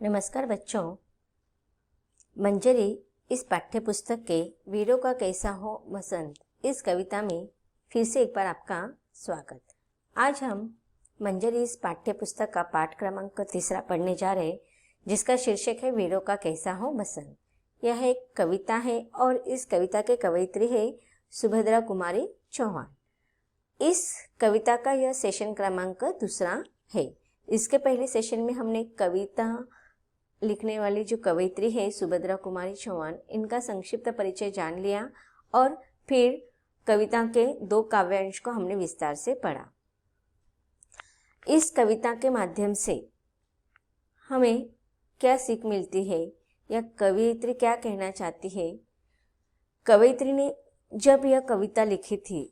नमस्कार बच्चों। मंजरी इस पाठ्यपुस्तक के वीरों का कैसा हो बसंत इस कविता में फिर से एक बार आपका स्वागत। आज हम मंजरी इस पाठ्यपुस्तक का पाठ क्रमांक 3 पढ़ने जा रहे हैं, जिसका शीर्षक है वीरों का कैसा हो बसंत। यह एक कविता है और इस कविता के कवयित्री है सुभद्रा कुमारी चौहान। इस कविता का यह सेशन क्रमांक 2 है। इसके पहले सेशन में हमने कविता लिखने वाली जो कवयित्री है सुभद्रा कुमारी चौहान, इनका संक्षिप्त परिचय जान लिया और फिर कविता के 2 काव्यांश को हमने विस्तार से पढ़ा। इस कविता के माध्यम से हमें क्या सीख मिलती है या कवयित्री क्या कहना चाहती है। कवयित्री ने जब यह कविता लिखी थी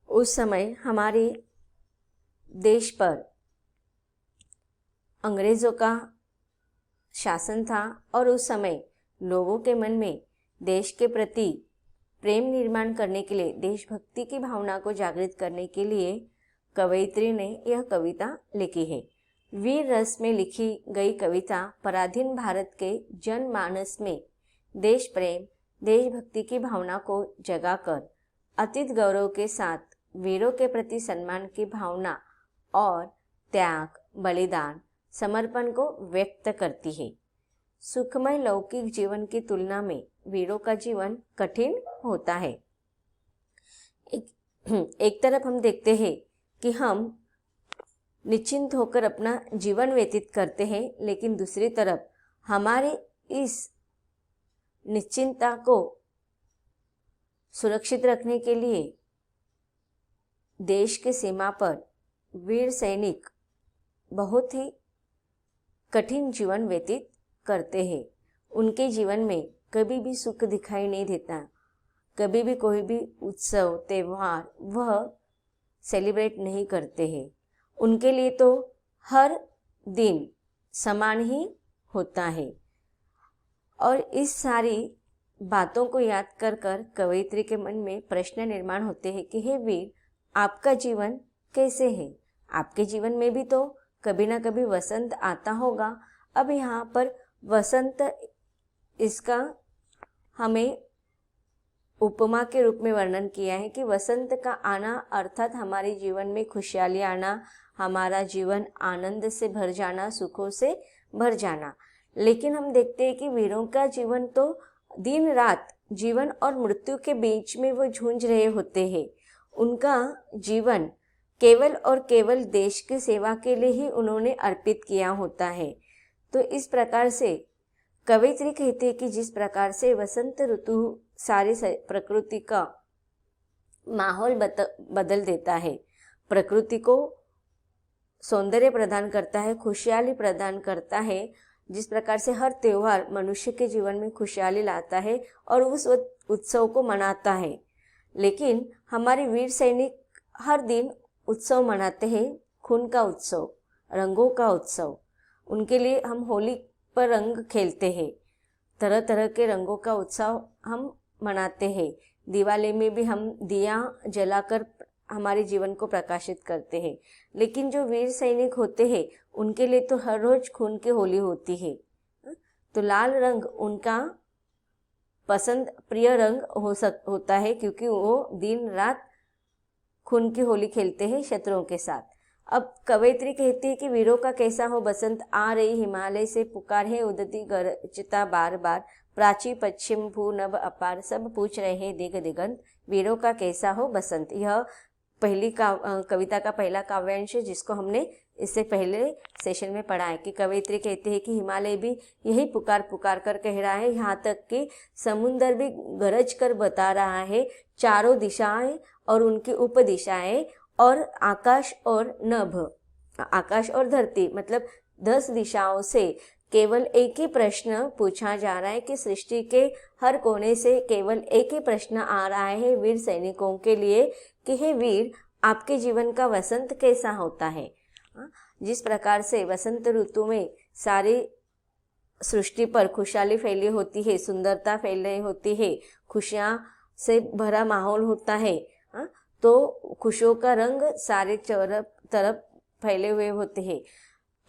उस समय हमारे देश पर अंग्रेजों का शासन था और उस समय लोगों के मन में देश के प्रति प्रेम निर्माण करने के लिए, देशभक्ति की भावना को जागृत करने के लिए कवयित्री ने यह कविता लिखी है। वीर रस में लिखी गई कविता पराधीन भारत के जनमानस में देश प्रेम, देशभक्ति की भावना को जगाकर अतीत गौरव के साथ वीरों के प्रति सम्मान की भावना और त्याग, बलिदान, समर्पण को व्यक्त करती है। सुखमय लौकिक जीवन की तुलना में वीरों का जीवन कठिन होता है। एक तरफ हम देखते हैं कि हम निश्चिंत होकर अपना जीवन व्यतीत करते हैं, लेकिन दूसरी तरफ हमारे इस निश्चिंतता को सुरक्षित रखने के लिए देश के सीमा पर वीर सैनिक बहुत ही कठिन जीवन व्यतीत करते हैं। उनके जीवन में कभी भी सुख दिखाई नहीं देता, कभी भी कोई भी उत्सव त्यौहार वह सेलिब्रेट नहीं करते हैं। उनके लिए तो हर दिन समान ही होता है। और इस सारी बातों को याद कर कर कवयित्री के मन में प्रश्न निर्माण होते हैं कि हे वीर, आपका जीवन कैसे है? आपके जीवन में भी तो कभी ना कभी वसंत आता होगा। अब यहाँ पर वसंत इसका हमें उपमा के रूप में वर्णन किया है कि वसंत का आना अर्थात हमारे जीवन में खुशहाली आना, हमारा जीवन आनंद से भर जाना, सुखों से भर जाना। लेकिन हम देखते हैं कि वीरों का जीवन तो दिन रात जीवन और मृत्यु के बीच में वो जूझ रहे होते हैं। उनका जीवन केवल और केवल देश की सेवा के लिए ही उन्होंने अर्पित किया होता है। तो इस प्रकार से कवयित्री कहती है कि जिस प्रकार से वसंत ऋतु सारी प्रकृति का माहौल बदल देता है, प्रकृति को सौंदर्य प्रदान करता है, खुशहाली प्रदान करता है, जिस प्रकार से हर त्योहार मनुष्य के जीवन में खुशहाली लाता है और उस उत्सव को मनाता है। लेकिन हमारे वीर सैनिक हर दिन उत्सव मनाते हैं, खून का उत्सव, रंगों का उत्सव। उनके लिए हम होली पर रंग खेलते हैं, तरह तरह के रंगों का उत्सव हम मनाते हैं। दिवाली में भी हम दिया जलाकर हमारे जीवन को प्रकाशित करते हैं। लेकिन जो वीर सैनिक होते हैं उनके लिए तो हर रोज खून की होली होती है। तो लाल रंग उनका पसंद प्रिय रंग होता है, क्योंकि वो दिन रात खून की होली खेलते हैं शत्रुओं के साथ। अब कवयित्री कहती है कि वीरों का कैसा हो बसंत, आ रही हिमालय से पुकार है उदती गरजता बार बार, प्राची पश्चिम भू नभ अपार, सब पूछ रहे हैं दिग दिगंत, वीरों का कैसा हो बसंत। यह पहली कविता का पहला काव्यांश है, जिसको हमने इससे पहले सेशन में पढ़ा है कि कवयित्री कहती है कि हिमालय भी यही पुकार पुकार कर कह रहा है, यहाँ तक कि समुंदर भी गरज कर बता रहा है, चारों दिशाएं और उनकी उपदिशाएं और आकाश और नभ, आकाश और धरती, मतलब 10 दिशाओं से केवल एक ही प्रश्न पूछा जा रहा है कि सृष्टि के हर कोने से केवल एक ही प्रश्न आ रहा है वीर सैनिकों के लिए कि हे वीर, आपके जीवन का वसंत कैसा होता है। जिस प्रकार से वसंत ऋतु में सारी सृष्टि पर खुशहाली फैली होती है, सुंदरता फैली होती है, खुशियां से भरा माहौल होता है, तो खुशियों का रंग सारे तरफ फैले हुए होते हैं।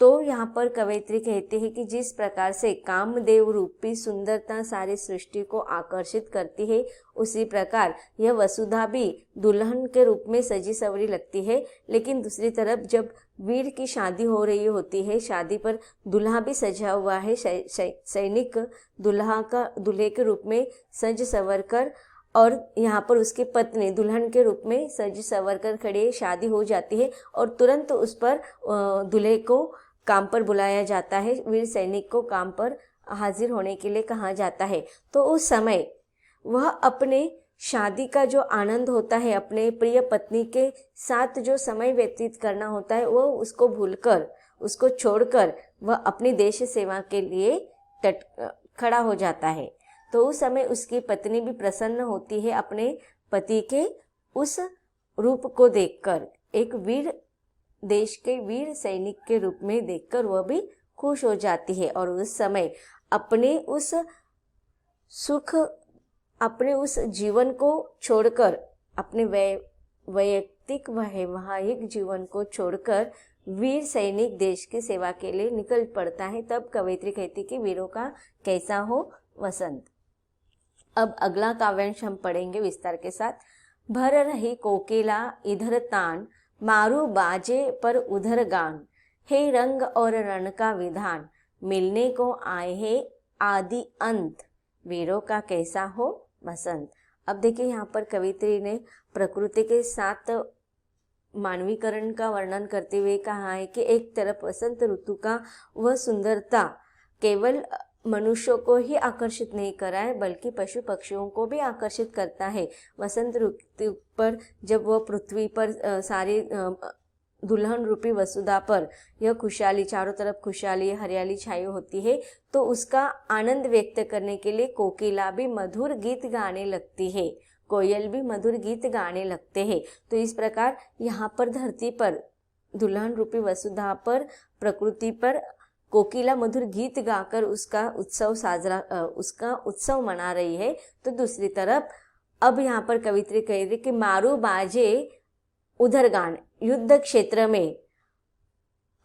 तो यहाँ पर कवयित्री कहती है कि जिस प्रकार से कामदेव रूपी सुंदरता सारी सृष्टि को आकर्षित करती है, उसी प्रकार यह वसुधा भी दुल्हन के रूप में सजी सवरी लगती है। लेकिन दूसरी तरफ जब वीर की शादी हो रही होती है, शादी पर दूल्हा भी सजा हुआ है, सैनिक दूल्हे के रूप में सज सवर कर, और यहाँ पर उसकी पत्नी दुल्हन के रूप में सज सवर कर खड़ी है, शादी हो जाती है और तुरंत उस पर दूल्हे को काम पर बुलाया जाता है, वीर सैनिक को काम पर हाजिर होने के लिए कहा जाता है। तो उस समय वह अपने शादी का जो आनंद होता है, अपने प्रिय पत्नी के साथ जो समय व्यतीत करना होता है, वह उसको भूलकर, उसको छोड़कर वह अपनी देश सेवा के लिए खड़ा हो जाता है। तो उस समय उसकी पत्नी भी प्रसन्न होती है अपने पति के उस रूप को देखकर, एक वीर, देश के वीर सैनिक के रूप में देखकर वह भी खुश हो जाती है और उस समय अपने उस सुख, अपने उस जीवन को छोड़कर, अपने वैयक्तिक वैवाहिक जीवन को छोड़कर वीर सैनिक देश की सेवा के लिए निकल पड़ता है। तब कवयित्री कहती कि वीरों का कैसा हो वसंत। अब अगला काव्यांश हम पढ़ेंगे विस्तार के साथ। भर रही कोकिला इधर तान, मारू बाजे पर उधर गान, हे रंग और रण का विधान, मिलने को आए है आदि अंत, वीरों का कैसा हो वसंत। अब देखिए यहाँ पर कवयित्री ने प्रकृति के साथ मानवीकरण का वर्णन करते हुए कहा है कि एक तरफ वसंत ऋतु का वह सुंदरता केवल मनुष्यों को ही आकर्षित नहीं करा है, बल्कि पशु पक्षियों को भी आकर्षित करता है। वसंत ऋतु पर जब वह पृथ्वी पर सारी दुल्हन रूपी वसुधा पर यह खुशहाली, चारों तरफ खुशहाली हरियाली छाई होती है, तो उसका आनंद व्यक्त करने के लिए कोकिला भी मधुर गीत गाने लगती है, कोयल भी मधुर गीत गाने लगते हैं। तो इस प्रकार यहाँ पर धरती पर दुल्हन रूपी वसुधा पर, प्रकृति पर कोकिला मधुर गीत गाकर उसका उत्सव मना रही है। तो दूसरी तरफ अब यहाँ पर कवयित्री कह रही कि मारू बाजे उधर गान, युद्ध क्षेत्र में,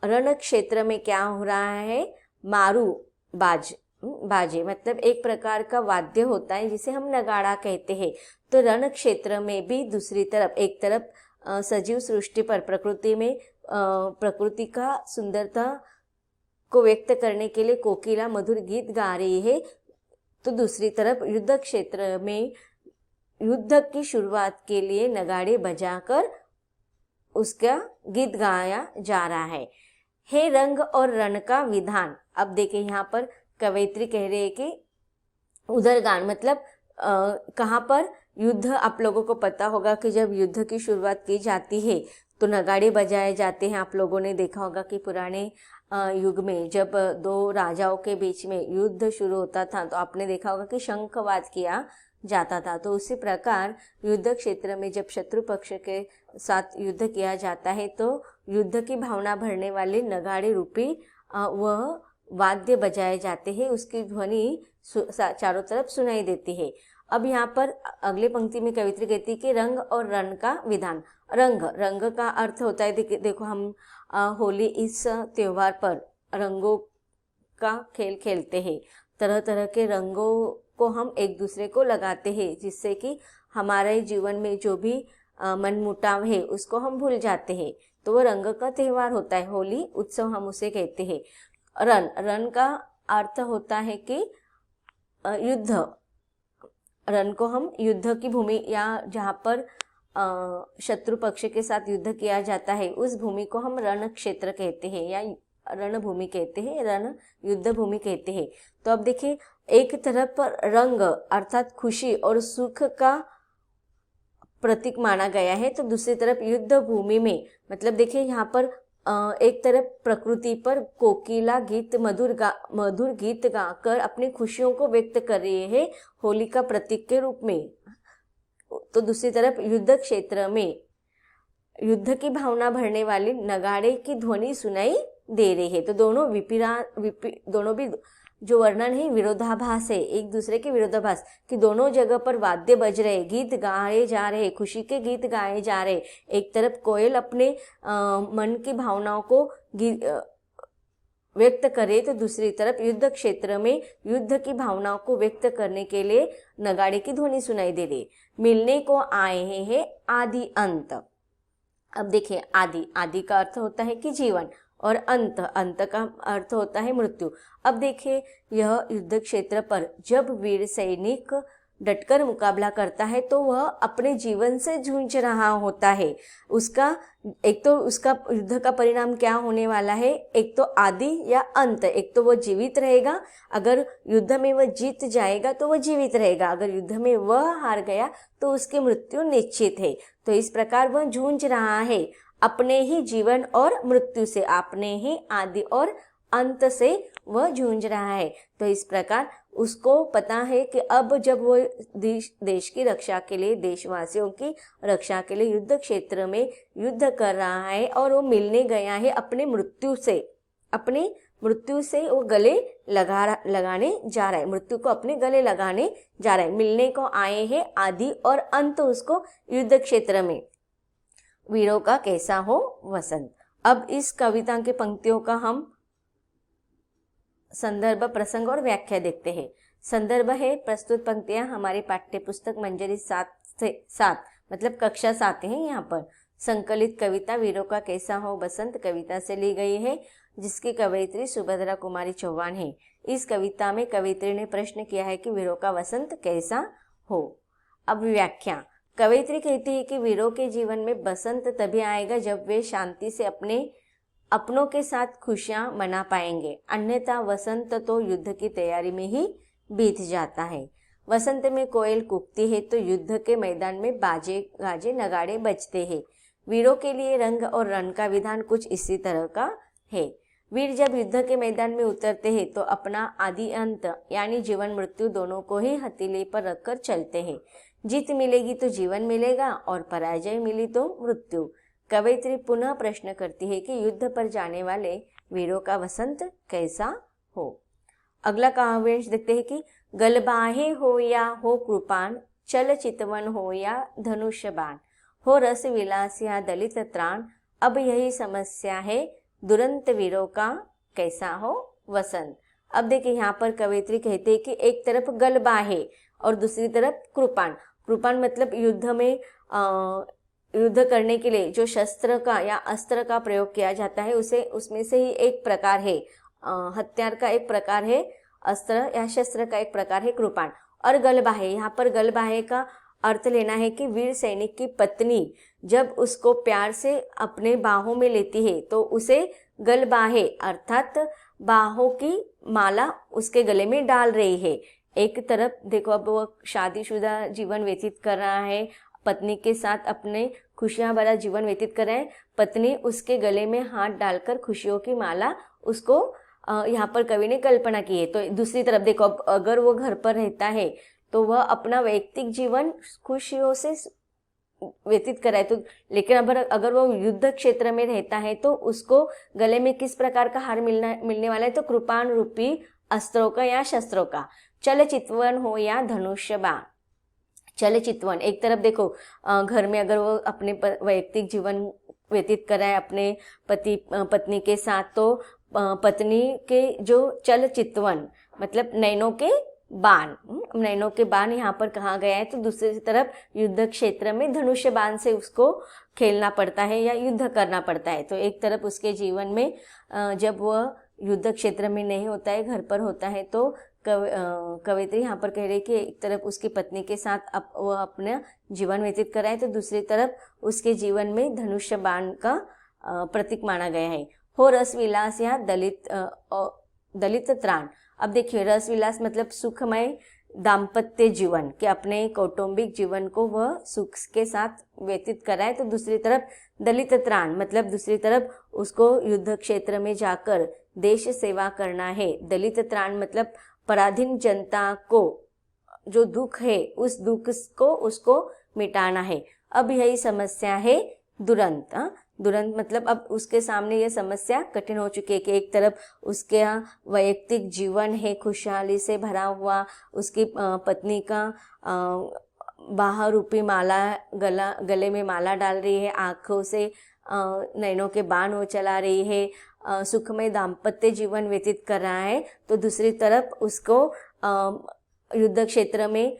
रण क्षेत्र में क्या हो रहा है, मारू बाजे मतलब एक प्रकार का वाद्य होता है जिसे हम नगाड़ा कहते हैं। तो रण क्षेत्र में भी दूसरी तरफ, एक तरफ सजीव सृष्टि पर प्रकृति में प्रकृति का सुंदरता को व्यक्त करने के लिए कोकिला मधुर गीत गा रही है, तो दूसरी तरफ युद्ध क्षेत्र में युद्ध की शुरुआत के लिए नगाड़े बजाकर उसका गीत गाया जा रहा है। हे रंग और रण का विधान। अब देखिए यहाँ पर कवयित्री कह रही है कि उधर गान मतलब कहाँ पर युद्ध, आप लोगों को पता होगा कि जब युद्ध की शुरुआत की जाती है तो नगाड़े बजाए जाते हैं। आप लोगों ने देखा होगा कि पुराने युग में जब दो राजाओं के बीच में युद्ध शुरू होता था तो आपने देखा होगा कि शंखवाद किया जाता था। तो उसी प्रकार युद्ध क्षेत्र में जब शत्रु पक्ष के साथ युद्ध किया जाता है तो युद्ध की भावना भरने वाले नगाड़े रूपी वह वाद्य बजाए जाते हैं, उसकी ध्वनि चारों तरफ सुनाई देती है। अब यहाँ पर अगले पंक्ति में कवयित्री कहती है कि रंग और रण का विधान। रंग का अर्थ होता है, देखो हम होली इस त्योहार पर रंगों का खेल खेलते हैं, तरह तरह के रंगों को हम एक दूसरे को लगाते हैं, जिससे कि हमारे जीवन में जो भी मनमुटाव है उसको हम भूल जाते हैं। तो वो रंग का त्योहार होता है, होली उत्सव हम उसे कहते हैं। रण का अर्थ होता है कि युद्ध, रण को हम युद्ध की भूमि या जहाँ पर शत्रु पक्ष के साथ युद्ध किया जाता है उस भूमि को हम रण क्षेत्र कहते हैं या रणभूमि कहते हैं, रण युद्ध भूमि कहते हैं। तो अब देखिए एक तरफ पर रंग अर्थात खुशी और सुख का प्रतीक माना गया है, तो दूसरी तरफ युद्ध भूमि में मतलब देखिए यहाँ पर एक तरफ प्रकृति पर कोकिला गीत मधुर गीत गाकर अपनी खुशियों को व्यक्त कर रही है होली का प्रतीक के रूप में, तो दूसरी तरफ युद्ध क्षेत्र में युद्ध की भावना भरने वाली नगाड़े की ध्वनि सुनाई दे रही है। तो दोनों भी जो वर्णन है विरोधाभास है, एक दूसरे के विरोधाभास कि दोनों जगह पर वाद्य बज रहे, गीत गाए जा रहे, खुशी के गीत गाए जा रहे। एक तरफ कोयल अपने मन की भावनाओं को व्यक्त करे तो दूसरी तरफ युद्ध क्षेत्र में युद्ध की भावनाओं को व्यक्त करने के लिए नगाड़े की ध्वनि सुनाई दे रही। मिलने को आए हैं आदि अंत। अब देखिए, आदि, आदि का अर्थ होता है कि जीवन, और अंत, अंत का अर्थ होता है मृत्यु। अब देखिए, यह युद्ध क्षेत्र पर जब वीर सैनिक डटकर मुकाबला करता है तो वह अपने जीवन से जूझ रहा होता है। उसका एक तो उसका युद्ध का परिणाम क्या होने वाला है, एक तो आदि या अंत। एक तो वह जीवित रहेगा, अगर युद्ध में वह जीत जाएगा तो वह जीवित रहेगा, अगर युद्ध में वह हार गया तो उसकी मृत्यु निश्चित है। तो इस प्रकार वह जूझ रहा है अपने ही जीवन और मृत्यु से, अपने ही आदि और अंत से वह जूझ रहा है। तो इस प्रकार उसको पता है कि अब जब वो देश की रक्षा के लिए, देशवासियों की रक्षा के लिए युद्ध क्षेत्र में युद्ध कर रहा है और वो मिलने गया है अपने मृत्यु से, अपनी मृत्यु से वो गले लगाने जा रहा है, मृत्यु को अपने गले लगाने जा रहा है। मिलने को आए हैं आदि और अंत उसको युद्ध क्षेत्र में, वीरों का कैसा हो वसंत। अब इस कविता के पंक्तियों का हम संदर्भ, प्रसंग और व्याख्या देखते हैं। संदर्भ है प्रस्तुत पंक्तियां हमारी पाठ्य पुस्तक मंजरी 7 से 7 मतलब कक्षा 7 है। यहाँ पर संकलित कविता वीरों का कैसा हो बसंत कविता से ली गई है, जिसकी कवयित्री सुभद्रा कुमारी चौहान है। इस कविता में कवयित्री ने प्रश्न किया है कि वीरों का वसंत कैसा हो। अब व्याख्या, कवयित्री कहती है कि वीरों के जीवन में बसंत तभी आएगा जब वे शांति से अपनों के साथ खुशियां मना पाएंगे, अन्यथा वसंत तो युद्ध की तैयारी में ही बीत जाता है। वसंत में कोयल कूकती है तो युद्ध के मैदान में बाजे गाजे नगाड़े बजते हैं। वीरों के लिए रंग और रण का विधान कुछ इसी तरह का है। वीर जब युद्ध के मैदान में उतरते हैं तो अपना आदि अंत यानी जीवन मृत्यु दोनों को ही हथेली पर रखकर चलते हैं। जीत मिलेगी तो जीवन मिलेगा और पराजय मिली तो मृत्यु। कवयित्री पुनः प्रश्न करती है कि युद्ध पर जाने वाले वीरों का वसंत कैसा हो। अगला काव्यांश देखते हैं कि गलबाहे हो या हो कृपान, चल चितवन हो या धनुष्य बाण, हो रस विलास या दलित त्राण, अब यही समस्या है दुरंत वीरों का कैसा हो वसंत। अब देखिए, यहाँ पर कवयित्री कहते हैं कि एक तरफ गलबाहे और दूसरी तरफ कृपान। कृपान मतलब युद्ध में युद्ध करने के लिए जो शस्त्र का या अस्त्र का प्रयोग किया जाता है, उसमें से ही एक प्रकार है, हथियार का एक प्रकार है, अस्त्र या शस्त्र का एक प्रकार है कृपाण। और गलबाहे, यहाँ पर गलबाहे का अर्थ लेना है कि वीर सैनिक की पत्नी जब उसको प्यार से अपने बाहों में लेती है तो उसे गलबाहे अर्थात बाहों की माला उसके गले में डाल रही है। एक तरफ देखो, अब वो शादीशुदा जीवन व्यतीत कर रहा है, पत्नी के साथ अपने खुशियां भरा जीवन व्यतीत कर रहे हैं, पत्नी उसके गले में हाथ डालकर खुशियों की माला उसको यहाँ पर कवि ने कल्पना की है। तो दूसरी तरफ देखो, अब अगर वो घर पर रहता है तो वह अपना वैयक्तिक जीवन खुशियों से व्यतीत कर रहा है, तो लेकिन अगर वो युद्ध क्षेत्र में रहता है तो उसको गले में किस प्रकार का हार मिलने वाला है, तो कृपाण रूपी अस्त्रों का या शस्त्रों का। चल चितवन हो या धनुष्य बाण। चल चितवन, एक तरफ देखो घर में अगर वो अपने वैयक्तिक जीवन व्यतीत कर रहा है अपने पत्नी के साथ, तो पत्नी के जो चल चितवन मतलब नैनों के बाण, नैनों के बाण यहाँ पर कहा गया है। तो दूसरी तरफ युद्ध क्षेत्र में धनुष्य बाण से उसको खेलना पड़ता है या युद्ध करना पड़ता है। तो एक तरफ उसके जीवन में जब वह युद्ध क्षेत्र में नहीं होता है, घर पर होता है, तो कवयित्री यहाँ पर कह रही कि एक तरफ उसकी पत्नी के साथ वह अपना जीवन व्यतीत कर रहा है, तो दूसरी तरफ उसके जीवन में धनुष्य बाण का प्रतीक माना गया है। हो रस विलास या दलित त्राण। अब देखिए, रस विलास मतलब सुखमय दाम्पत्य जीवन के अपने कौटुंबिक जीवन को वह सुख के साथ व्यतीत कर रहा है, तो दूसरी तरफ दलित त्राण मतलब दूसरी तरफ उसको युद्ध क्षेत्र में जाकर देश सेवा करना है। दलित त्राण मतलब पराधीन जनता को जो दुख है उस दुख को उसको मिटाना है। अब यही समस्या है दुरंत। दुरंत मतलब अब उसके सामने ये समस्या कठिन हो चुकी है कि एक तरफ उसके वैयक्तिक जीवन है खुशहाली से भरा हुआ, उसकी पत्नी का बाह रूपी माला गले में माला डाल रही है, आँखों से नैनों के बाण वो चला रही है, सुखमय दाम्पत्य जीवन व्यतीत कर रहा है, तो दूसरी तरफ उसको युद्ध क्षेत्र में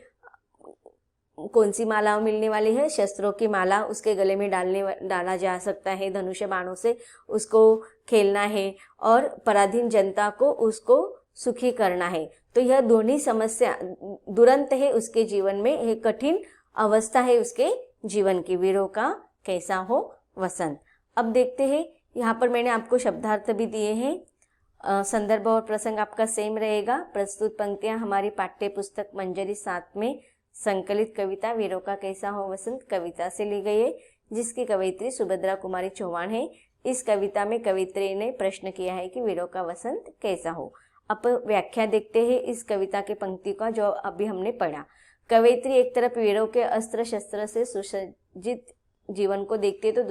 कौन सी माला मिलने वाली है, शस्त्रों की माला उसके गले में डाला जा सकता है, धनुष्य बाणों से उसको खेलना है और पराधीन जनता को उसको सुखी करना है। तो यह दोनों समस्या दुरंत है उसके जीवन में, एक कठिन अवस्था है उसके जीवन की। वीरों का कैसा हो वसंत। अब देखते हैं, यहाँ पर मैंने आपको शब्दार्थ भी दिए हैं। संदर्भ और प्रसंग आपका सेम रहेगा। प्रस्तुत पंक्तियां हमारी पाठ्य पुस्तक मंजरी 7 में संकलित कविता वीरों का कैसा हो वसंत कविता से ली गई है, जिसकी कवयित्री सुभद्रा कुमारी चौहान है। इस कविता में कवयित्री ने प्रश्न किया है कि वीरों का वसंत कैसा हो। अब व्याख्या देखते हैं इस कविता के पंक्ति का जो अभी हमने पढ़ा। कवयित्री एक तरफ वीरों के अस्त्र शस्त्र से सुसज्जित जीवन को देखती है, तो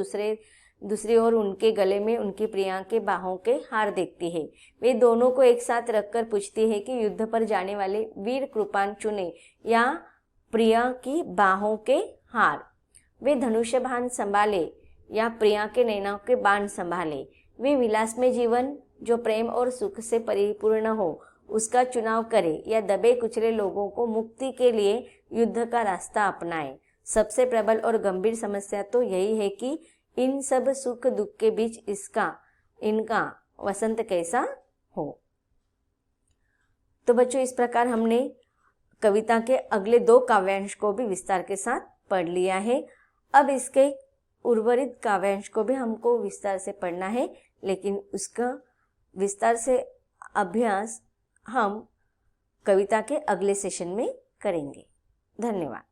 दूसरी ओर उनके गले में उनकी प्रिया के बाहों के हार देखती है। वे दोनों को एक साथ रखकर पूछती है कि युद्ध पर जाने वाले वीर कृपान चुने या प्रिया की बाहों के हार। वे धनुष्य बाण संभाले या प्रिया के नैनों के बाण संभाले। वे विलास में जीवन जो प्रेम और सुख से परिपूर्ण हो उसका चुनाव करे या दबे कुचले लोगों को मुक्ति के लिए युद्ध का रास्ता अपनाए। सबसे प्रबल और गंभीर समस्या तो यही है कि इन सब सुख दुख के बीच इनका वसंत कैसा हो। तो बच्चों, इस प्रकार हमने कविता के अगले 2 काव्यांश को भी विस्तार के साथ पढ़ लिया है। अब इसके उर्वरित काव्यांश को भी हमको विस्तार से पढ़ना है, लेकिन उसका विस्तार से अभ्यास हम कविता के अगले सेशन में करेंगे। धन्यवाद।